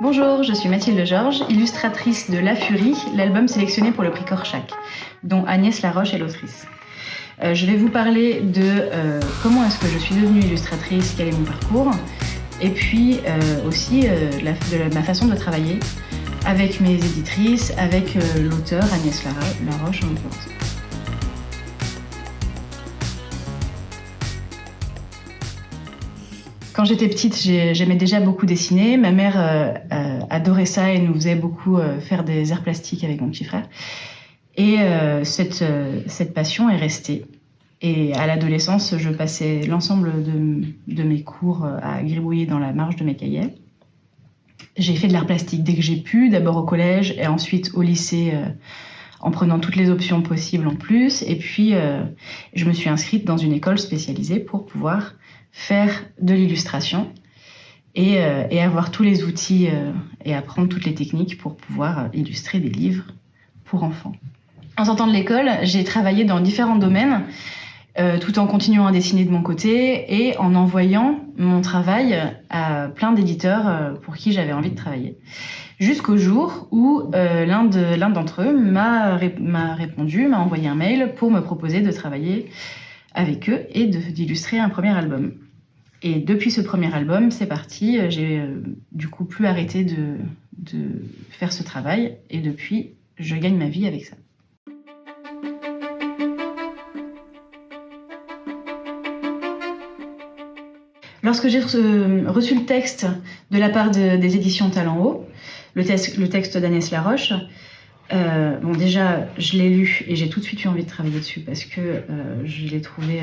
Bonjour, je suis Mathilde Georges, illustratrice de La Furie, l'album sélectionné pour le prix Korchak, dont Agnès Laroche est l'autrice. Je vais vous parler de comment est-ce que je suis devenue illustratrice, quel est mon parcours, et puis aussi de ma façon de travailler avec mes éditrices, avec l'auteur Agnès Laroche en l'occurrence. Quand j'étais petite, j'aimais déjà beaucoup dessiner. Ma mère adorait ça et nous faisait beaucoup faire des arts plastiques avec mon petit frère. Et cette passion est restée. Et à l'adolescence, je passais l'ensemble de mes cours à gribouiller dans la marge de mes cahiers. J'ai fait de l'art plastique dès que j'ai pu, d'abord au collège et ensuite au lycée, en prenant toutes les options possibles en plus. Et puis, je me suis inscrite dans une école spécialisée pour pouvoir faire de l'illustration et avoir tous les outils et apprendre toutes les techniques pour pouvoir illustrer des livres pour enfants. En sortant de l'école, j'ai travaillé dans différents domaines, tout en continuant à dessiner de mon côté et en envoyant mon travail à plein d'éditeurs pour qui j'avais envie de travailler. Jusqu'au jour où l'un d'entre eux m'a envoyé un mail pour me proposer de travailler avec eux et d'illustrer un premier album. Et depuis ce premier album, c'est parti. J'ai du coup plus arrêté de faire ce travail et depuis, je gagne ma vie avec ça. Lorsque j'ai reçu le texte de la part des éditions Talent Haut, le texte d'Agnès Laroche, déjà, je l'ai lu et j'ai tout de suite eu envie de travailler dessus parce que je l'ai trouvé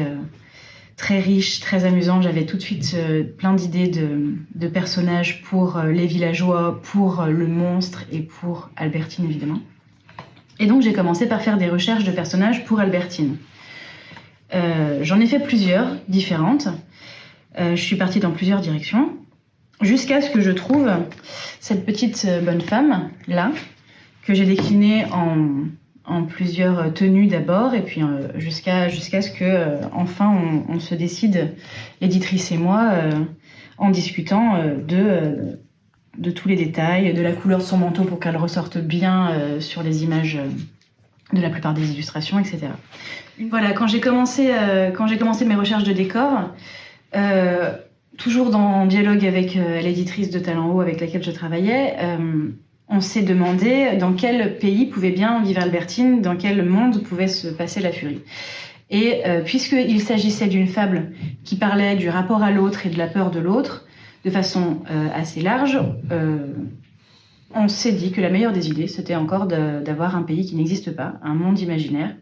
très riche, très amusant. J'avais tout de suite plein d'idées de personnages pour les villageois, pour le monstre et pour Albertine, évidemment. Et donc, j'ai commencé par faire des recherches de personnages pour Albertine. J'en ai fait plusieurs, différentes. Je suis partie dans plusieurs directions, jusqu'à ce que je trouve cette petite bonne femme, là, que j'ai déclinée en plusieurs tenues d'abord, et puis jusqu'à ce que enfin on se décide, l'éditrice et moi, en discutant de tous les détails, de la couleur de son manteau pour qu'elle ressorte bien sur les images de la plupart des illustrations, etc. Voilà, quand j'ai commencé mes recherches de décor, toujours en dialogue avec l'éditrice de Talent Haut avec laquelle je travaillais, on s'est demandé dans quel pays pouvait bien vivre Albertine, dans quel monde pouvait se passer la Furie. Et puisqu'il s'agissait d'une fable qui parlait du rapport à l'autre et de la peur de l'autre, de façon assez large, on s'est dit que la meilleure des idées, c'était encore d'avoir un pays qui n'existe pas, un monde imaginaire.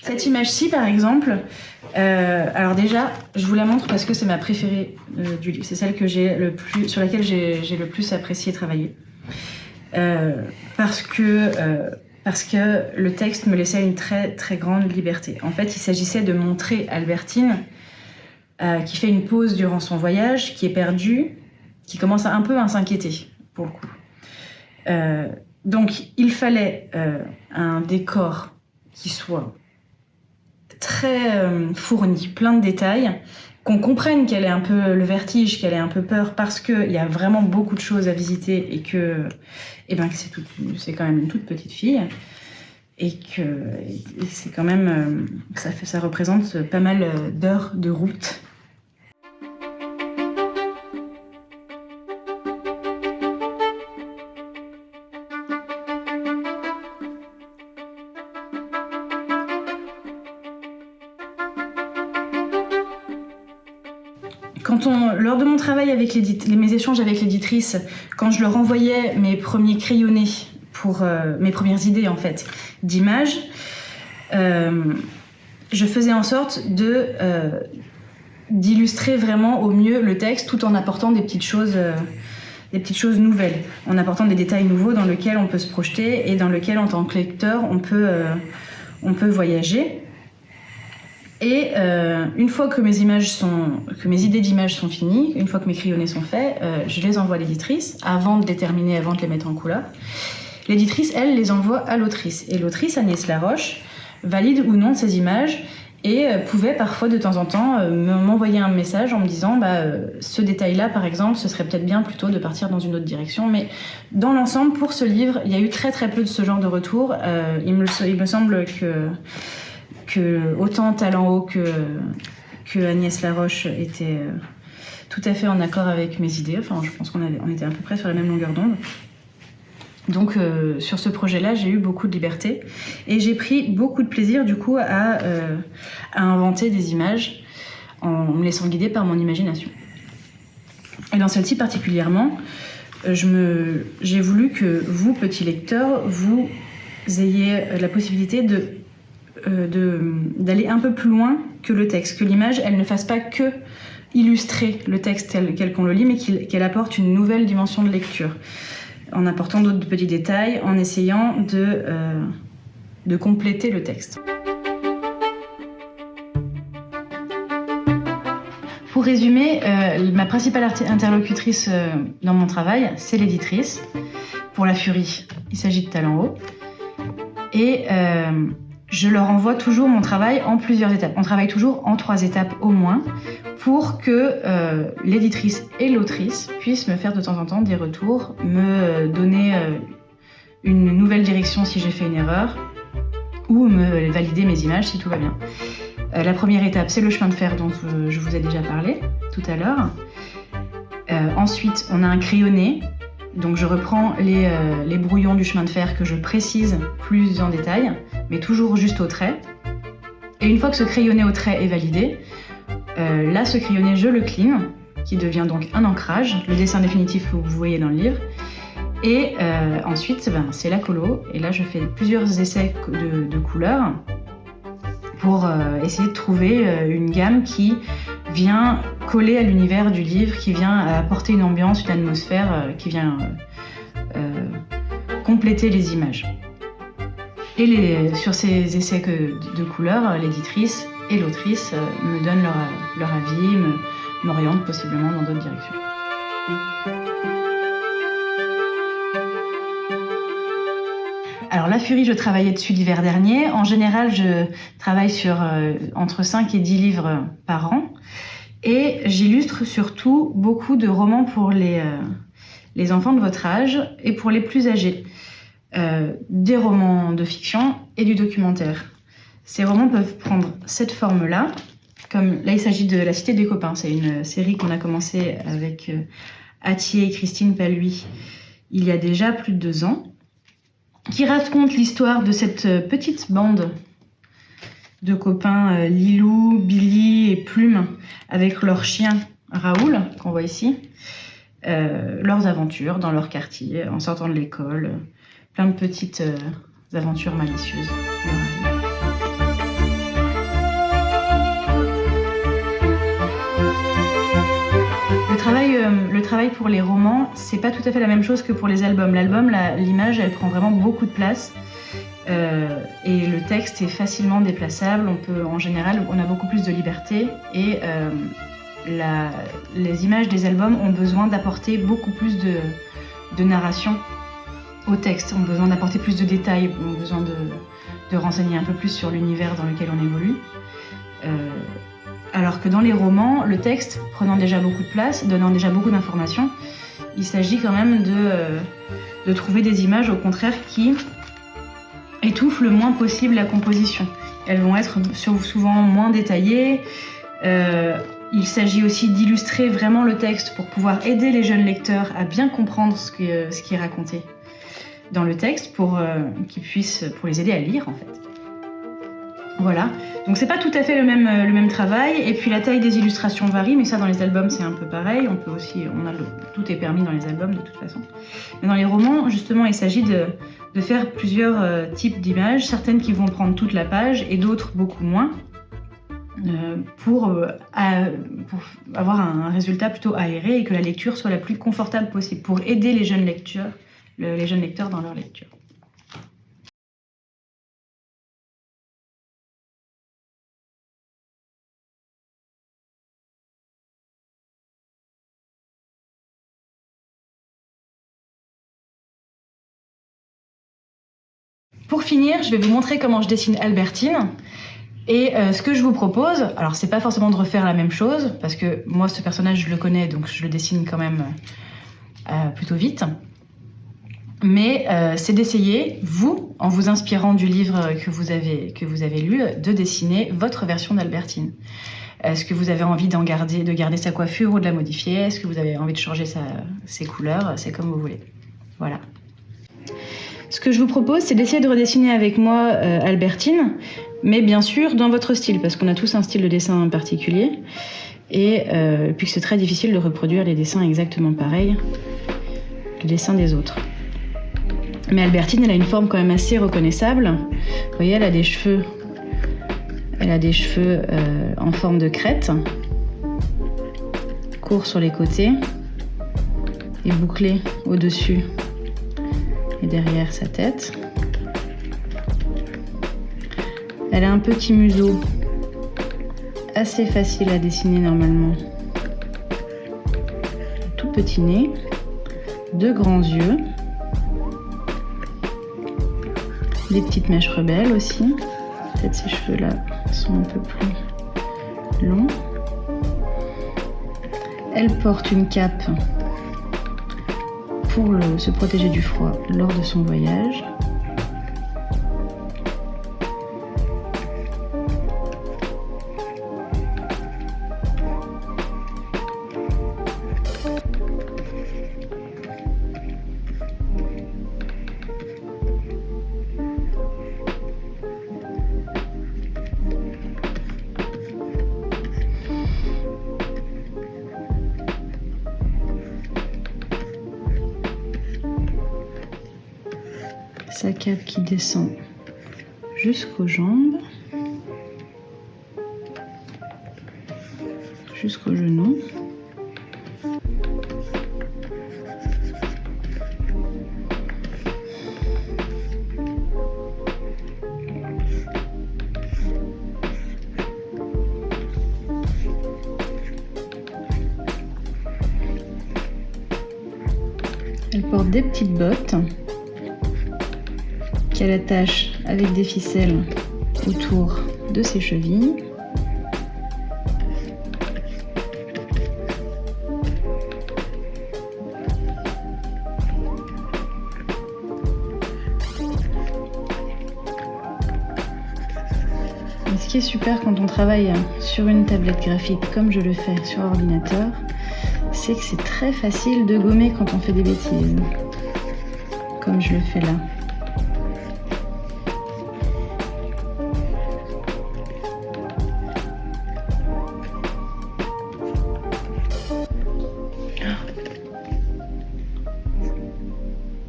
Cette image-ci, par exemple, alors déjà, je vous la montre parce que c'est ma préférée du livre. C'est celle sur laquelle j'ai le plus apprécié travailler. Parce que le texte me laissait une très, très grande liberté. En fait, il s'agissait de montrer Albertine qui fait une pause durant son voyage, qui est perdue, qui commence un peu à s'inquiéter, pour le coup. Donc, il fallait un décor qui soit très fournie, plein de détails, qu'on comprenne qu'elle ait un peu le vertige, qu'elle ait un peu peur, parce qu'il y a vraiment beaucoup de choses à visiter et que c'est quand même une toute petite fille et que c'est quand même ça représente pas mal d'heures de route. Lors de mon travail avec mes échanges avec l'éditrice, quand je leur envoyais mes premiers crayonnés pour mes premières idées en fait d'images, je faisais en sorte d'illustrer vraiment au mieux le texte tout en apportant des petites choses nouvelles, en apportant des détails nouveaux dans lesquels on peut se projeter et dans lesquels en tant que lecteur on peut voyager. Et une fois que mes idées d'images sont finies, une fois que mes crayonnés sont faits, je les envoie à l'éditrice avant de les mettre en couleur. L'éditrice, elle, les envoie à l'autrice. Et l'autrice, Agnès Laroche, valide ou non ces images et pouvait parfois de temps en temps m'envoyer un message en me disant ce détail-là, par exemple, ce serait peut-être bien plutôt de partir dans une autre direction. Mais dans l'ensemble, pour ce livre, il y a eu très très peu de ce genre de retour. Il me semble que autant Talent Haut que Agnès Laroche était tout à fait en accord avec mes idées. Enfin, je pense qu'on était à peu près sur la même longueur d'onde. Donc sur ce projet-là, j'ai eu beaucoup de liberté et j'ai pris beaucoup de plaisir du coup à inventer des images en me laissant guider par mon imagination. Et dans celle-ci particulièrement, j'ai voulu que vous, petits lecteurs, vous ayez la possibilité d'aller un peu plus loin que le texte, que l'image, elle ne fasse pas que illustrer le texte tel qu'on le lit, mais qu'elle apporte une nouvelle dimension de lecture, en apportant d'autres petits détails, en essayant de compléter le texte. Pour résumer, ma principale interlocutrice dans mon travail, c'est l'éditrice. Pour La Furie, il s'agit de Talent Haut. Et je leur envoie toujours mon travail en plusieurs étapes. On travaille toujours en 3 étapes au moins pour que l'éditrice et l'autrice puissent me faire de temps en temps des retours, me donner une nouvelle direction si j'ai fait une erreur ou me valider mes images si tout va bien. La première étape, c'est le chemin de fer dont je vous ai déjà parlé tout à l'heure. Ensuite, on a un crayonné. Donc je reprends les brouillons du chemin de fer que je précise plus en détail, mais toujours juste au trait. Et une fois que ce crayonné au trait est validé, là ce crayonné je le clean, qui devient donc un ancrage, le dessin définitif que vous voyez dans le livre. Et ensuite c'est la colo, et là je fais plusieurs essais de couleurs pour essayer de trouver une gamme qui vient coller à l'univers du livre, qui vient apporter une ambiance, une atmosphère, qui vient compléter les images. Et sur ces essais de couleurs, l'éditrice et l'autrice me donnent leur avis, m'orientent possiblement dans d'autres directions. Alors La Furie, je travaillais dessus l'hiver dernier. En général, je travaille sur entre 5 et 10 livres par an. Et j'illustre surtout beaucoup de romans pour les enfants de votre âge et pour les plus âgés. Des romans de fiction et du documentaire. Ces romans peuvent prendre cette forme-là. Comme là, il s'agit de La Cité des copains. C'est une série qu'on a commencé avec Atier et Christine Paluy il y a déjà plus de 2 ans, qui raconte l'histoire de cette petite bande de copains Lilou, Billy et Plume, avec leur chien Raoul, qu'on voit ici, leurs aventures dans leur quartier, en sortant de l'école, plein de petites aventures malicieuses. Le travail pour les romans, c'est pas tout à fait la même chose que pour les albums. L'album, l'image, elle prend vraiment beaucoup de place. Et le texte est facilement déplaçable. En général, on a beaucoup plus de liberté. Et les images des albums ont besoin d'apporter beaucoup plus de narration au texte, ont besoin d'apporter plus de détails, ont besoin de renseigner un peu plus sur l'univers dans lequel on évolue. Alors que dans les romans, le texte, prenant déjà beaucoup de place, donnant déjà beaucoup d'informations, il s'agit quand même de trouver des images, au contraire, qui étouffent le moins possible la composition. Elles vont être souvent moins détaillées. Il s'agit aussi d'illustrer vraiment le texte pour pouvoir aider les jeunes lecteurs à bien comprendre ce qui est raconté dans le texte pour les aider à lire en fait. Voilà, donc c'est pas tout à fait le même travail, et puis la taille des illustrations varie, mais ça dans les albums c'est un peu pareil, tout est permis dans les albums de toute façon. Mais dans les romans, justement, il s'agit de faire plusieurs types d'images, certaines qui vont prendre toute la page et d'autres beaucoup moins, pour avoir un résultat plutôt aéré et que la lecture soit la plus confortable possible, pour aider les jeunes lecteurs dans leur lecture. Pour finir, je vais vous montrer comment je dessine Albertine. Et ce que je vous propose, alors c'est pas forcément de refaire la même chose, parce que moi ce personnage je le connais, donc je le dessine quand même plutôt vite. Mais c'est d'essayer, vous, en vous inspirant du livre que vous avez lu, de dessiner votre version d'Albertine. Est-ce que vous avez envie de garder sa coiffure ou de la modifier? Est-ce que vous avez envie de changer ses couleurs? C'est comme vous voulez. Voilà. Ce que je vous propose, c'est d'essayer de redessiner avec moi Albertine, mais bien sûr dans votre style, parce qu'on a tous un style de dessin particulier, et puis que c'est très difficile de reproduire les dessins exactement pareils, les dessins des autres. Mais Albertine, elle a une forme quand même assez reconnaissable. Vous voyez, elle a des cheveux en forme de crête, courts sur les côtés et bouclés au-dessus et derrière sa tête. Elle a un petit museau assez facile à dessiner normalement. Un tout petit nez, deux grands yeux, des petites mèches rebelles aussi. Peut-être ces cheveux-là sont un peu plus longs. Elle porte une cape pour se protéger du froid lors de son voyage. Sa cape qui descend jusqu'aux jambes, jusqu'aux genoux. Elle porte des petites bottes qu'elle attache avec des ficelles autour de ses chevilles. Et ce qui est super quand on travaille sur une tablette graphique comme je le fais sur ordinateur, c'est que c'est très facile de gommer quand on fait des bêtises, comme je le fais là.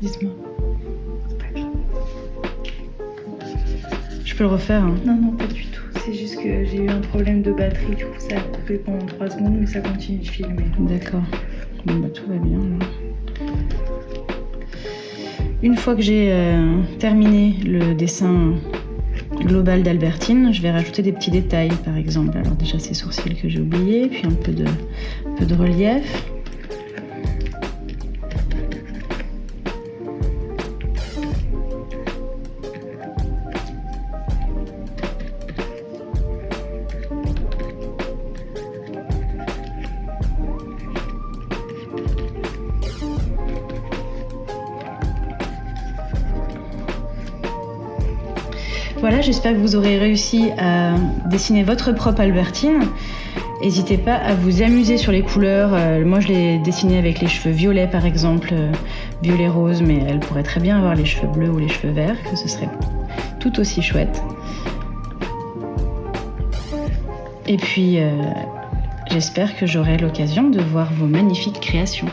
Dites-moi. Je peux le refaire hein. Non, pas du tout. C'est juste que j'ai eu un problème de batterie. Du coup, ça a coupé pendant 3 secondes, mais ça continue de filmer. D'accord. Bon, bah, tout va bien. Une fois que j'ai terminé le dessin global d'Albertine, je vais rajouter des petits détails, par exemple. Alors déjà, ses sourcils que j'ai oubliés, puis un peu de relief. Voilà, j'espère que vous aurez réussi à dessiner votre propre Albertine. N'hésitez pas à vous amuser sur les couleurs. Moi, je l'ai dessinée avec les cheveux violets, par exemple, violet rose, mais elle pourrait très bien avoir les cheveux bleus ou les cheveux verts, que ce serait tout aussi chouette. Et puis, j'espère que j'aurai l'occasion de voir vos magnifiques créations.